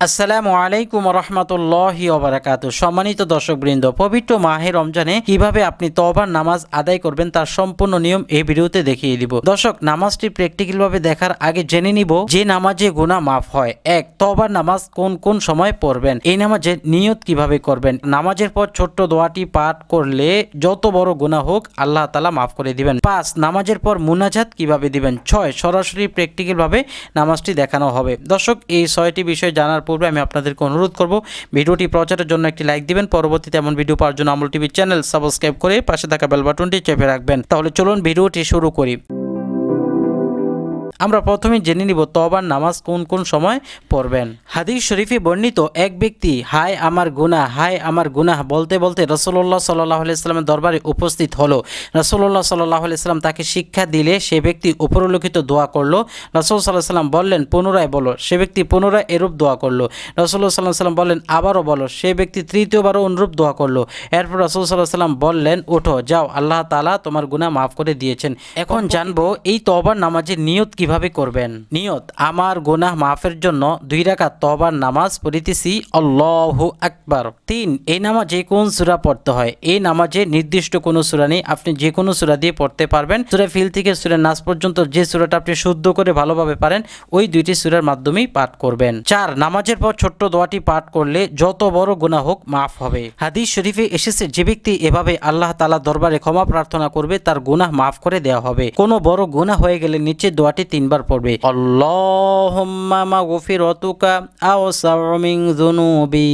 আসসালামু আলাইকুম রহমতুল্লাহি ওবারাকাতুহু। সম্মানিত দর্শকবৃন্দ, পবিত্র মাহে রমজানে কিভাবে আপনি তওবার নামাজ আদায় করবেন তার সম্পূর্ণ নিয়ম এই ভিডিওতে দেখিয়ে দিব। দর্শক, নামাজটি প্র্যাকটিক্যাল ভাবে দেখার আগে জেনে নিব যে নামাজে গুনাহ মাফ হয়। এক, তওবার নামাজ কোন কোন সময় পড়বেন, এই নামাজে নিয়ত কিভাবে করবেন। নামাজের পর ছোট্ট দোয়াটি পাঠ করলে যত বড় গুনাহ হোক আল্লাহ তাআলা মাফ করে দিবেন। 5, নামাজের পর মুনাজাত কিভাবে দিবেন। 6, সরাসরি প্র্যাকটিক্যাল ভাবে নামাজটি দেখানো হবে। দর্শক, এই 6টি বিষয় জানার পূর্বে আমি আপনাদেরকে অনুরোধ করব ভিডিওটি প্রচারের জন্য একটি লাইক দিবেন। পরবর্তীতে এমন ভিডিও পাওয়ার জন্য আমল টিভি চ্যানেল সাবস্ক্রাইব করে পাশে থাকা বেল বাটনটি চেপে রাখবেন। তাহলে চলুন ভিডিওটি শুরু করি। আমরা প্রথমে জেনে নিব তওবার নামাজ কোন কোন সময় পড়বেন। হাদিস শরীফে বর্ণিত এক ব্যক্তি হায় আমার গুনাহ, হায় আমার গুনাহ বলতে বলতে রাসূলুল্লাহ সাল্লাল্লাহু আলাইহি সাল্লামের দরবারে উপস্থিত হলো। রাসূলুল্লাহ সাল্লাল্লাহু আলাইহি সাল্লাম তাকে শিক্ষা দিলে সে ব্যক্তি উপরোল্লিখিত দোয়া করলো। রাসূল সাল্লাল্লাহু আলাইহি সাল্লাম বললেন পুনরায় বলো। সে ব্যক্তি পুনরায় এরূপ দোয়া করলো। রাসূলুল্লাহ সাল্লাল্লাহু আলাইহি সাল্লাম বললেন আবারও বলো। সে ব্যক্তি তৃতীয়বারও অনুরূপ দোয়া করলো। এরপর রাসূল সাল্লাল্লাহু আলাইহি সাল্লাম বললেন ওঠো, যাও, আল্লাহ তাআলা তোমার গুনাহ মাফ করে দিয়েছেন। এখন জানবো এই তওবার নামাজের নিয়ত কিভাবে করবেন। নিয়ত, আমার গুনাহ মাফের জন্য 2 রাকাত তওবার নামাজ পড়িতেছি, আল্লাহু আকবার। 3, এই নামাজে কোন সূরা পড়তে হয়। এই নামাজে নির্দিষ্ট কোনো সূরা নেই, আপনি যে কোনো সূরা দিয়ে পড়তে পারবেন। সূরা ফিল থেকে সূরা নাস পর্যন্ত যে সূরাটা আপনি শুদ্ধ করে ভালোভাবে পারেন ওই 2টি সূরার মাধ্যমেই পাঠ করবেন। 4, নামাজের পর ছোট্ট দোয়াটি পাঠ করলে যত বড় গুনাহ হোক মাফ হবে। হাদিস শরীফে এসেছে যে ব্যক্তি এভাবে আল্লাহ তাআলা দরবারে ক্ষমা প্রার্থনা করবে তার গুনাহ মাফ করে দেওয়া হবে। কোনো বড় গুনাহ হয়ে গেলে নিচে দোয়াটি 3 বার পড়বে। আল্লাহুম্মা মাগফিরাতুকা আওসাউ মিন যুনুবি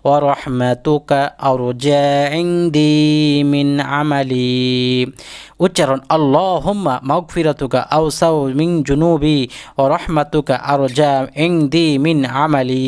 ওয়া রাহমাতুকা আরজা ইনদি মিন আমালি। উচ্চারণ, আল্লাহুম্মা মাগফিরাতুকা আওসাউ মিন যুনুবি ওয়া রাহমাতুকা আরজা ইনদি মিন আমালি।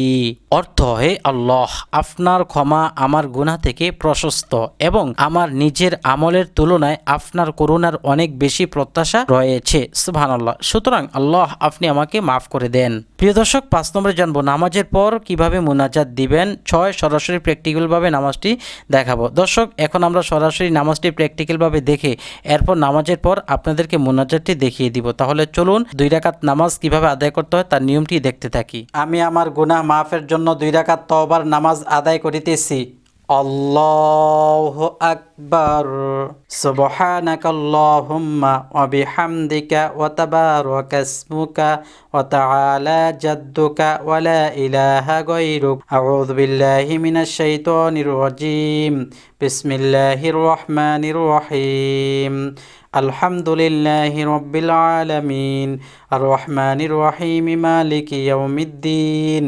অর্থ, হে আল্লাহ, আপনার ক্ষমা আমার গুনাহ থেকে প্রশস্ত এবং আমার নিজের আমলের তুলনায় আপনার করুণার অনেক বেশি প্রত্যাশা রয়েছে। সুবহানাল্লাহ। সুতরাং আল্লাহ আপনি আমাকে মাফ করে দেন। প্রিয় দর্শক, 5 নম্বরে জানবো নামাজের পর কিভাবে মুনাজাত দিবেন। 6, সরাসরি প্র্যাকটিক্যাল ভাবে নামাজটি দেখাবো। দর্শক, এখন আমরা সরাসরি নামাজটি প্র্যাকটিক্যাল ভাবে দেখে এরপর নামাজের পর আপনাদেরকে মুনাজাতটি দেখিয়ে দিব। তাহলে চলুন 2 রাকাত নামাজ কিভাবে আদায় করতে হয় তার নিয়মটি দেখতে থাকি। আমি আমার গুনাহ মাফের জন্য 2 রাকাত তওবার নামাজ আদায় করিতেছি। আল্লাহু আকবার। সুবহানাকাল্লাহুম্মা ওয়া বিহামদিকা ওয়া তাবারাকা ইসমুকা ওয়া তাআলা জাদ্দুকা ওয়া লা ইলাহা গায়রুক। আউযু বিল্লাহি মিনাশ শাইতানির রাজীম। বিসমিল্লাহির রহমানির রহিম। আলহামদুলিল্লাহি রাব্বিল আলামিন আর রহমানির রহিম মালিকি ইয়াউমিদ্দিন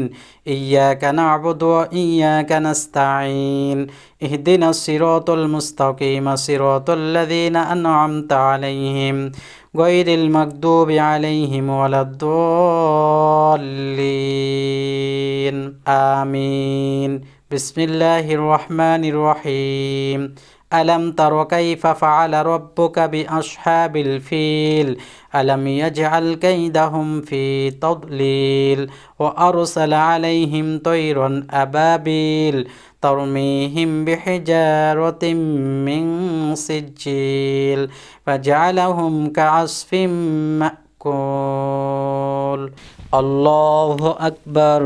ইয়্যাকা না'বুদু ওয়া ইয়্যাকা নাস্তাঈন ইহদিনাস সিরাতাল মুস্তাকিম সিরাতাল লাযীনা আন'আমতা আলাইহিম গায়রিল মাগদুবি আলাইহিম ওয়ালাদ-দাল্লিন আমিন। বিসমিল্লাহির রহমানির রহিম। ألم تر كيف فعل ربك بأصحاب الفيل ألم يجعل كيدهم في تضليل وأرسل عليهم طيرا أبابيل ترميهم بحجارة من سجيل فجعلهم كعصف مأكول الله أكبر।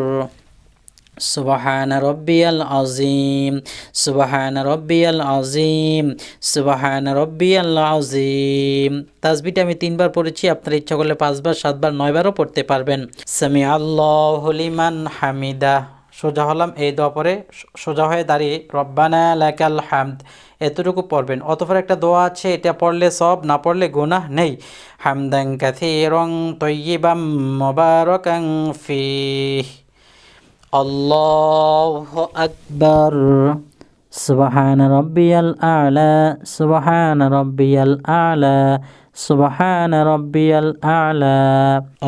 সুবহান রব্বিয়াল আযীম, সুবহান রব্বিয়াল আযীম, সুবহান রব্বিয়াল আযীম। তাসবিহটা আমি 3 বার পড়েছি, আপনারা ইচ্ছা করলে 5 বার, 7 বার, 9 বারও পড়তে পারবেন। সামি আল্লাহু লিমান হামিদা। সোজা হলাম, এই দোয়া পরে সোজা হয়ে দাঁড়িয়ে রব্বানা লাকাল হামদ এতটুকু পড়বেন। অতঃপর একটা দোয়া আছে, এটা পড়লে সব, না পড়লে গুনাহ নেই। হামদান কাসীরান তাইয়িবাম মুবারাকান ফীহ। আল্লাহু আকবার। সুবহান রাব্বিয়াল আ'লা, সুবহান রাব্বিয়াল আ'লা, সুবহান রাব্বিয়াল আ'লা।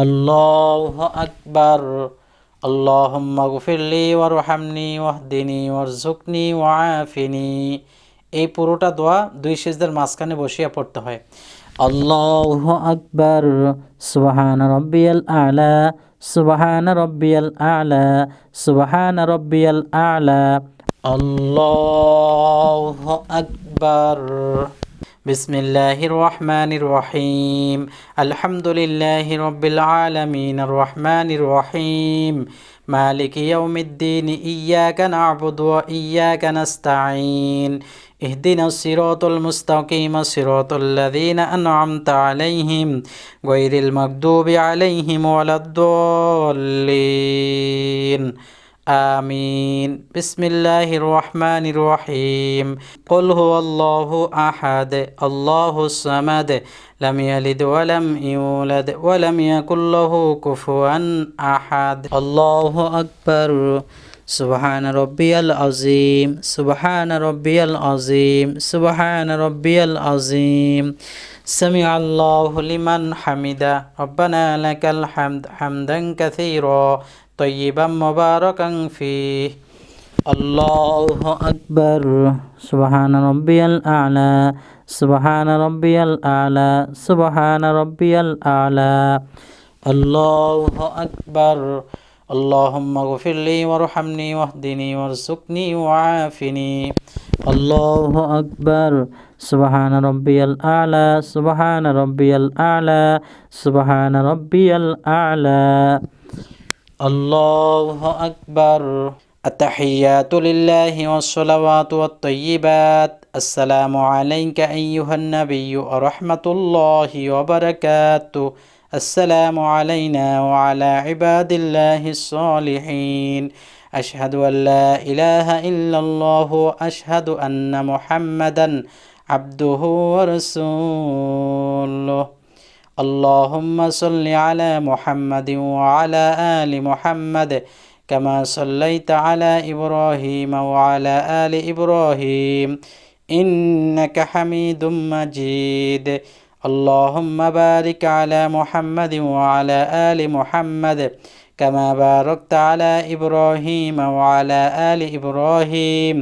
আল্লাহু আকবার। আল্লাহুম্মা গফিরলি ওয়ারহামনি ওয়াহদিনি ওয়ারযুকনি ওয়াআফিনি। এই পুরোটা দোয়া 2 সিজদার মাঝখানে বসিয়ে পড়তে হয়। আল্লাহু আকবার। সুবহান রাব্বিয়াল আ'লা, সুবহান রাব্বিয়াল আ'লা, সুবহান রাব্বিয়াল আ'লা। আল্লাহু আকবার। বিসমিল্লাহির রহমানির রহিম। আলহামদুলিল্লাহি রাব্বিল আলামিন আর রহমানির রহিম মালিকি ইয়াউমিদ্দিন ইয়্যাকা না'বুদু ওয়া ইয়্যাকা নাস্তাঈন ইহদিনাস সিরাতাল মুস্তাকিম সিরাতাল লাযীনা আন'আমতা আলাইহিম গায়রিল মাগদুবি আলাইহিম ওয়ালাদ-দাল্লিন আমিন। বিসমিল্লাহির রহমানির রহিম। কুল হুয়াল্লাহু আহাদ আল্লাহুস সামাদ লাম ইয়ালিদ ওয়া লাম ইউলাদ ওয়া লাম ইয়াকুল লাহু কুফুয়ান আহাদ। আল্লাহু আকবার। সুবহান রাব্বিয়াল আযীম সুবহান রাব্বিয়াল আযীম সুবহান রাব্বিয়াল আযীম। সামিআ আল্লাহু লিমান হামিদা রব্বানা লাকাল হামদ হামদান কাসীরা তয়্যিবাম মুবারাকান ফীহ। আল্লাহু আকবার। সুবহান রাব্বিয়াল আ'লা সুবহান রাব্বিয়াল আ'লা সুবহান রাব্বিয়াল আ'লা। আল্লাহু আকবার। আল্লাহুম্মা গফিরলি ওয়ারহামনি ওয়াহদিনি ওয়ারযুকনি ওয়াআফিনি। আল্লাহু আকবার। সুবহান রাব্বিয়াল আ'লা সুবহান রাব্বিয়াল আ'লা সুবহান রাব্বিয়াল আ'লা। আল্লাহু আকবার। আত-তাহিয়াতু লিল্লাহি ওয়াস-সালাওয়াতু ওয়াত-তাইয়্যিবাত। আসসালামু আলাইকা আইয়ুহান নাবিয়্যু ওয়া রাহমাতুল্লাহি ওয়া বারাকাতুহু। আসসালামু আলাইনা ওয়া আলা ইবাদিল্লাহিস সালিহিন। আশহাদু আল লা ইলাহা ইল্লাল্লাহু ওয়া আশহাদু আন্না মুহাম্মাদান আবদুহু ওয়া রাসূলুহু। اللهم صل على محمد وعلى آل محمد كما صليت على إبراهيم وعلى آل إبراهيم إنك حميد مجيد. اللهم بارك على محمد وعلى آل محمد كما باركت على إبراهيم وعلى آل إبراهيم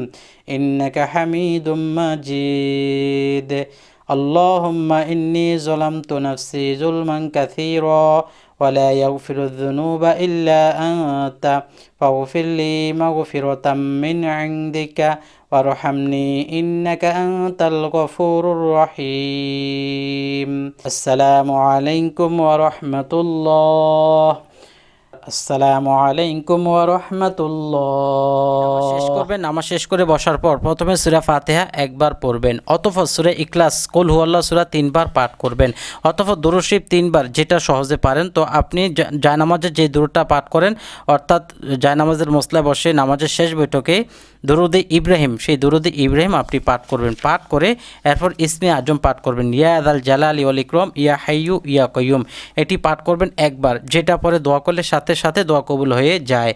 إنك حميد مجيد. اللهم إني ظلمت نفسي ظلما كثيرا ولا يغفر الذنوب إلا أنت فاغفر لي مغفرة من عندك وارحمني إنك أنت الغفور الرحيم. السلام عليكم ورحمة الله। আসসালামু আলাইকুম ওয়া রাহমাতুল্লাহ। শেষ করবেন। নামাজ শেষ করে বসার পর প্রথমে সূরা ফাতিহা একবার পড়বেন, অতঃপর সূরা ইখলাস কুল হুয়াল্লাহ সূরা 3 বার পাঠ করবেন, অতঃপর দুরূদ শরীফ 3 বার, যেটা সহজে পারেন। তো আপনি জায়নামাজে যে দুরূদটা পাঠ করেন, অর্থাৎ জায়নামাজের মসলায় বসে নামাজের শেষ বৈঠকে দুরূদে ইব্রাহিম, সেই দুরূদে ইব্রাহিম আপনি পাঠ করবেন। পাঠ করে এরপর ইসমে আজম পাঠ করবেন, ইয়া আদাল জালালি ওয়াল ইকরাম ইয়া হাইয়ু ইয়া কাইয়ুম, এটি পাঠ করবেন একবার, যেটা পরে দোয়া করলে সাথে সাথে দোয়া কবুল হয়ে যায়।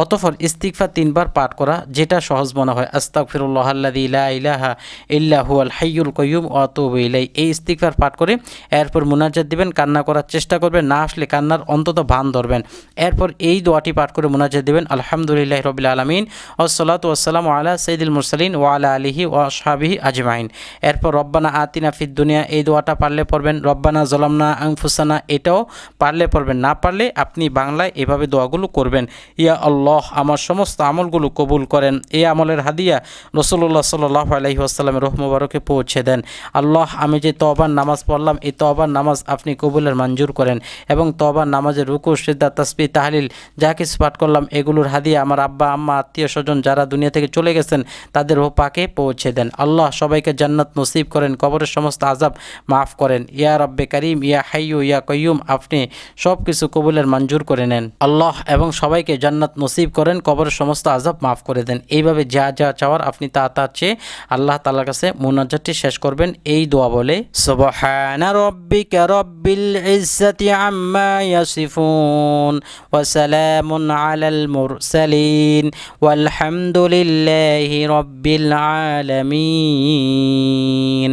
অতঃপর ইস্তিগফার 3 বার পাঠ করা, যেটা সহজ মনে হয়, আস্তাগফিরুল্লাহাল্লাযী লা ইলাহা ইল্লা হুয়াল হাইয়ুল কাইয়ুম ওয়া আতুবু ইলাইহি, এই ইস্তিগফার পাঠ করে এরপর মুনাজাত দিবেন। কান্না করার চেষ্টা করবেন, না আসলে কান্নার অন্তত ভান ধরবেন। এরপর এই দোয়াটি পাঠ করে মুনাজাত দিবেন, আলহামদুলিল্লাহি রাব্বিল আলামিন ওয়াসসালাতু ওয়াসসালামু আলা সাইয়্যিদিল মুরসালিন ওয়া আলা আলিহি ওয়া আসহাবিহি আজমাইন। এরপর রব্বানা আতিনা ফিদ দুনিয়া, এই দোয়াটা পারলে পড়বেন। রব্বানা যালামনা আনফুসানা, এটাও পারলে পড়বেন, না পারলে আপনি বাংলায় এভাবে দোয়াগুলো করবেন। ইয়া আল্লাহ, আমার সমস্ত আমলগুলো কবুল করেন। এই আমলের হাদিয়া রাসূলুল্লাহ সাল্লাল্লাহু আলাইহি ওয়াসাল্লামের রূহ মুবারকে পৌঁছে দেন। আল্লাহ, আমি যে তওবার নামাজ পড়লাম, এই তওবার নামাজ আপনি কবুলের মঞ্জুর করেন, এবং তওবার নামাজের রুকু সিজদা তাসবিহ তাহলিল যা কিছু পাঠ করলাম, এগুলোর হাদিয়া আমার আব্বা আম্মা আত্মীয় স্বজন যারা দুনিয়া থেকে চলে গেছেন তাদের রূহ পাকে পৌঁছে দেন। আল্লাহ, সবাইকে জান্নাত নসিব করেন, কবরের সমস্ত আযাব মাফ করেন। ইয়া রাব্বে কারীম ইয়া হাইয়্যু ইয়া কাইয়্যুম, আপনি সব কিছু কবুলের মঞ্জুর করে নেন আল্লাহ, এবং সবাইকে জান্নাত নসিব করেন, কবরের সমস্ত আযাব মাফ করে দেন। এইভাবে যা যা চাওয়ার আপনি তা তা চেয়ে আল্লাহ তাআলার কাছে মুনাজাতটি শেষ করবেন এই দোয়া বলে, সুবহানা রাব্বিকা রাব্বিল ইজ্জাতি আম্মা ইয়াসিফুন ওয়া সালামুন আলাল মুরসালিন ওয়ালহামদুলিল্লাহি রাব্বিল আলামিন।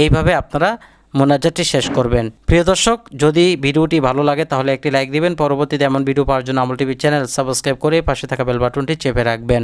এইভাবে আপনারা মোনাজাতটি শেষ করবেন। প্রিয় দর্শক, যদি ভিডিওটি ভালো লাগে তাহলে একটি লাইক দিবেন। পরবর্তীতে এমন ভিডিও পাওয়ার জন্য আমল টিভি চ্যানেল সাবস্ক্রাইব করে পাশে থাকা বেল বাটনটি চেপে রাখবেন।